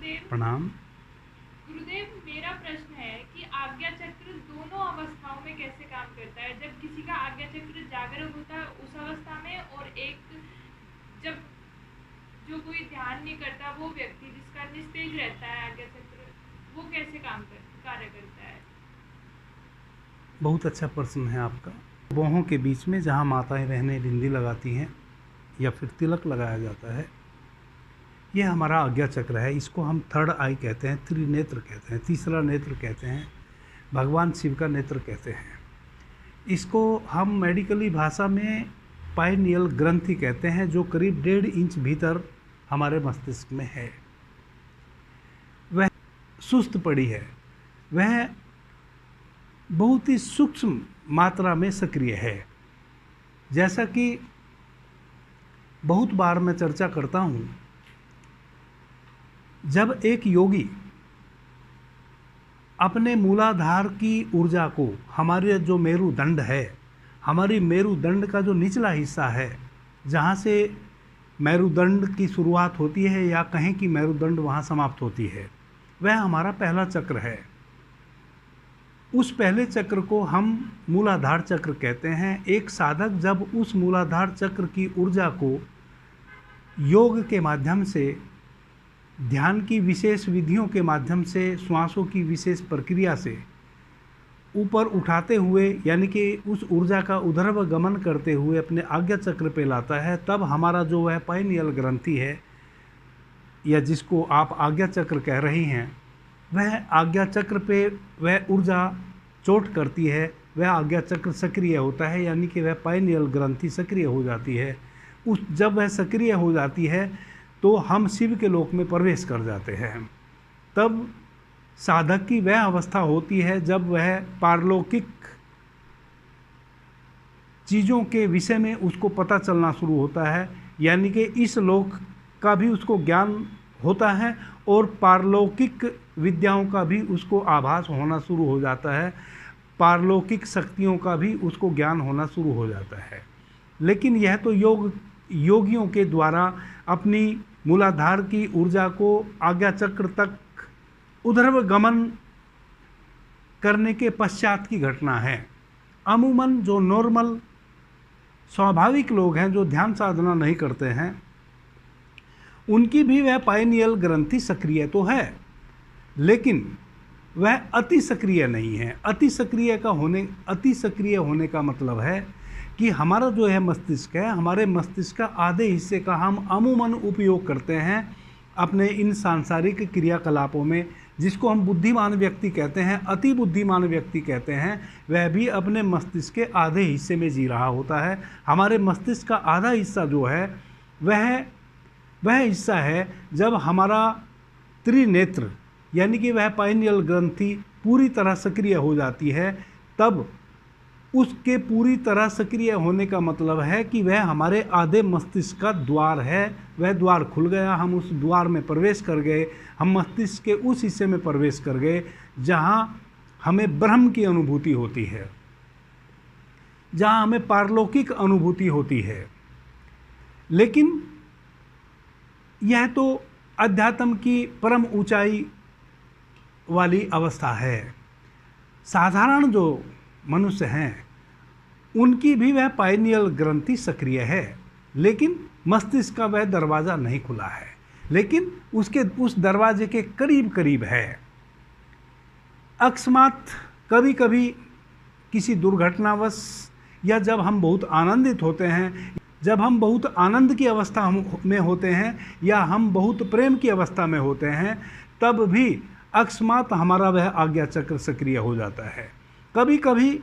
गुरुदेव। प्रणाम। गुरुदेव, मेरा प्रश्न है कि आज्ञा चक्र दोनों अवस्थाओं में कैसे काम करता है? जब किसी का आज्ञा चक्र जागरूक होता है उस अवस्था में, और एक जब जो कोई ध्यान नहीं करता वो व्यक्ति जिसका निस्तेज रहता है आज्ञा चक्र, वो कैसे कार्य करता है? बहुत अच्छा प्रश्न है आपका। बाहों के बीच में जहाँ माताएं बहनें बिंदी लगाती हैं या फिर तिलक लगाया जाता है, यह हमारा आज्ञा चक्र है। इसको हम थर्ड आई कहते हैं, त्रिनेत्र कहते हैं, तीसरा नेत्र कहते हैं, भगवान शिव का नेत्र कहते हैं। इसको हम मेडिकली भाषा में पाइनियल ग्रंथि कहते हैं, जो करीब 1.5 इंच भीतर हमारे मस्तिष्क में है। वह सुस्त पड़ी है, वह बहुत ही सूक्ष्म मात्रा में सक्रिय है। जैसा कि बहुत बार मैं चर्चा करता हूँ, जब एक योगी अपने मूलाधार की ऊर्जा को, हमारे जो मेरुदंड है, हमारी मेरुदंड का जो निचला हिस्सा है, जहाँ से मेरुदंड की शुरुआत होती है या कहें कि मेरुदंड वहाँ समाप्त होती है, वह हमारा पहला चक्र है। उस पहले चक्र को हम मूलाधार चक्र कहते हैं। एक साधक जब उस मूलाधार चक्र की ऊर्जा को योग के माध्यम से, ध्यान की विशेष विधियों के माध्यम से, श्वासों की विशेष प्रक्रिया से ऊपर उठाते हुए, यानी कि उस ऊर्जा का उधर्व गमन करते हुए अपने आज्ञा चक्र पे लाता है, तब हमारा जो वह पाइनियल ग्रंथि है, या जिसको आप आज्ञा चक्र कह रही हैं, वह आज्ञा चक्र पे वह ऊर्जा चोट करती है, वह आज्ञा चक्र सक्रिय होता है, यानी कि वह पाइनियल ग्रंथि सक्रिय हो जाती है। जब वह सक्रिय हो जाती है तो हम शिव के लोक में प्रवेश कर जाते हैं। तब साधक की वह अवस्था होती है जब वह पारलौकिक चीज़ों के विषय में उसको पता चलना शुरू होता है, यानी कि इस लोक का भी उसको ज्ञान होता है और पारलौकिक विद्याओं का भी उसको आभास होना शुरू हो जाता है, पारलौकिक शक्तियों का भी उसको ज्ञान होना शुरू हो जाता है। लेकिन यह तो योगियों के द्वारा अपनी मूलाधार की ऊर्जा को आज्ञा चक्र तक उधर्व गमन करने के पश्चात की घटना है। अमूमन जो नॉर्मल स्वाभाविक लोग हैं, जो ध्यान साधना नहीं करते हैं, उनकी भी वह पाइनियल ग्रंथि सक्रिय तो है, लेकिन वह अति सक्रिय नहीं है। अति सक्रिय होने का मतलब है कि हमारा जो है मस्तिष्क है, हमारे मस्तिष्क का आधे हिस्से का हम अमूमन उपयोग करते हैं अपने इन सांसारिक क्रियाकलापों में, जिसको हम बुद्धिमान व्यक्ति कहते हैं, अति बुद्धिमान व्यक्ति कहते हैं। वह भी अपने मस्तिष्क के आधे हिस्से में जी रहा होता है। हमारे मस्तिष्क का आधा हिस्सा जो है वह हिस्सा है जब हमारा त्रिनेत्र, यानी कि वह पाइनियल ग्रंथि पूरी तरह सक्रिय हो जाती है। तब उसके पूरी तरह सक्रिय होने का मतलब है कि वह हमारे आधे मस्तिष्क का द्वार है, वह द्वार खुल गया, हम उस द्वार में प्रवेश कर गए, हम मस्तिष्क के उस हिस्से में प्रवेश कर गए जहाँ हमें ब्रह्म की अनुभूति होती है, जहाँ हमें पारलौकिक अनुभूति होती है। लेकिन यह तो अध्यात्म की परम ऊंचाई वाली अवस्था है। साधारण जो मनुष्य हैं उनकी भी वह पाइनियल ग्रंथि सक्रिय है, लेकिन मस्तिष्क का वह दरवाज़ा नहीं खुला है, लेकिन उस दरवाजे के करीब करीब है। अकस्मात कभी कभी किसी दुर्घटनावश, या जब हम बहुत आनंदित होते हैं, जब हम बहुत आनंद की अवस्था में होते हैं, या हम बहुत प्रेम की अवस्था में होते हैं, तब भी अकस्मात हमारा वह आज्ञा चक्र सक्रिय हो जाता है। कभी कभी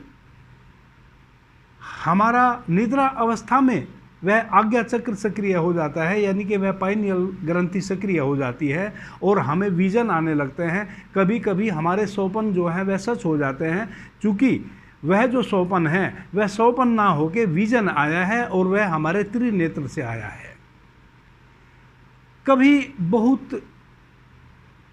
हमारा निद्रा अवस्था में वह आज्ञा चक्र सक्रिय हो जाता है, यानी कि वह पाइनियल ग्रंथि सक्रिय हो जाती है और हमें विजन आने लगते हैं। कभी कभी हमारे स्वप्न जो हैं वह सच हो जाते हैं, चूँकि वह जो स्वप्न है वह स्वप्न ना होके विजन आया है और वह हमारे त्रिनेत्र से आया है। कभी बहुत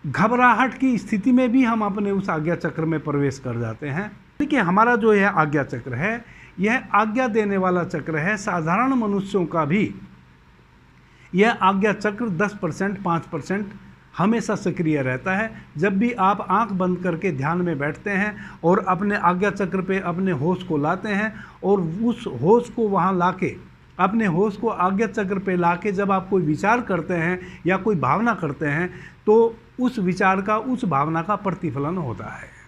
घबराहट की स्थिति में भी हम अपने उस आज्ञा चक्र में प्रवेश कर जाते हैं। देखिए, हमारा जो यह आज्ञा चक्र है, यह आज्ञा देने वाला चक्र है। साधारण मनुष्यों का भी यह आज्ञा चक्र 10%, 5% हमेशा सक्रिय रहता है। जब भी आप आंख बंद करके ध्यान में बैठते हैं और अपने आज्ञा चक्र पे अपने होश को लाते हैं और उस होश को वहाँ लाके, अपने होश को आज्ञा चक्र पे लाके जब आप कोई विचार करते हैं या कोई भावना करते हैं तो उस विचार का, उस भावना का प्रतिफलन होता है।